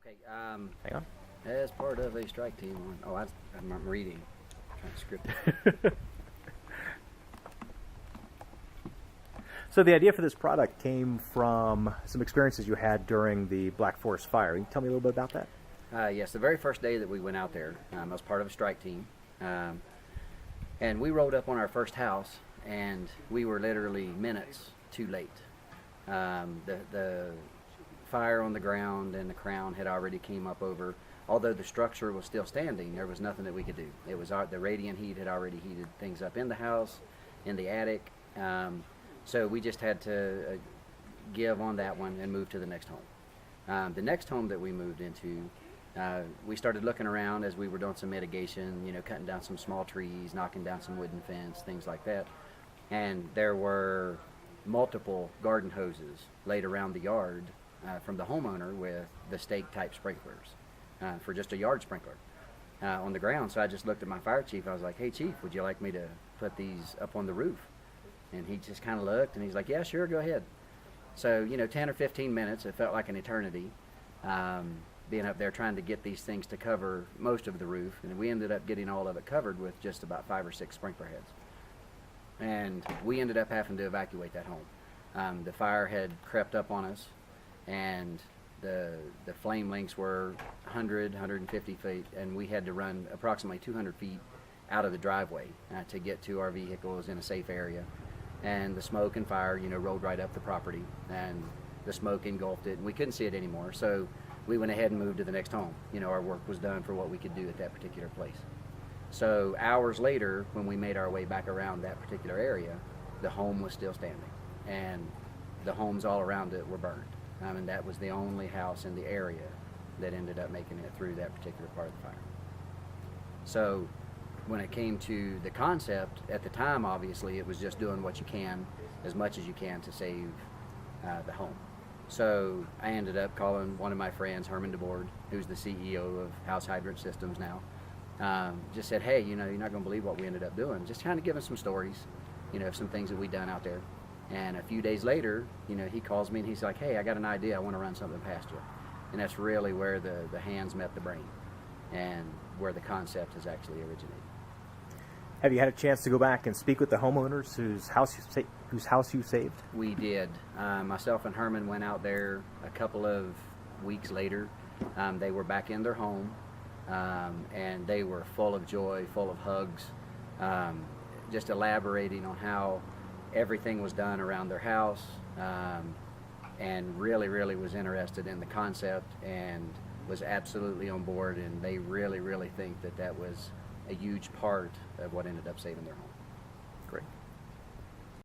Okay. Hang on. As part of a strike team I'm reading. Trying to script it. So the idea for this product came from some experiences you had during the Black Forest fire. Can you tell me a little bit about that? Yes, the very first day that we went out there, I was part of a strike team. And we rolled up on our first house, and we were literally minutes too late. The fire on the ground and the crown had already came up over. Although the structure was still standing, there was nothing that we could do. It was the radiant heat had already heated things up in the house, in the attic. So we just had to give on that one and move to the next home. The next home that we moved into, we started looking around as we were doing some mitigation, cutting down some small trees, knocking down some wooden fence, things like that. And there were multiple garden hoses laid around the yard from the homeowner with the stake type sprinklers for just a yard sprinkler on the ground. So I just looked at my fire chief. I was like, "Hey chief, would you like me to put these up on the roof?" And he just kind of looked and he's like, "Yeah, sure, go ahead." So 10 or 15 minutes, it felt like an eternity, being up there trying to get these things to cover most of the roof. And we ended up getting all of it covered with just about 5 or 6 sprinkler heads. And we ended up having to evacuate that home. The fire had crept up on us, and the flame lengths were 100, 150 feet, and we had to run approximately 200 feet out of the driveway to get to our vehicles in a safe area. And the smoke and fire, rolled right up the property, and the smoke engulfed it, and we couldn't see it anymore. So we went ahead and moved to the next home. Our work was done for what we could do at that particular place. So hours later, when we made our way back around that particular area, the home was still standing, and the homes all around it were burned. And that was the only house in the area that ended up making it through that particular part of the fire. So when it came to the concept, at the time, obviously, it was just doing what you can, as much as you can, to save the home. So I ended up calling one of my friends, Herman DeBoard, who's the CEO of House Hydrant Systems now. Just said, "Hey, you're not going to believe what we ended up doing." Just kind of giving some stories, of some things that we'd done out there. And a few days later, he calls me and he's like, "Hey, I got an idea. I want to run something past you." And that's really where the hands met the brain, and where the concept has actually originated. Have you had a chance to go back and speak with the homeowners whose house you saved? We did. Myself and Herman went out there a couple of weeks later. They were back in their home, and they were full of joy, full of hugs, just elaborating on how everything was done around their house, and really, really was interested in the concept and was absolutely on board, and they really, really think that was a huge part of what ended up saving their home. Great.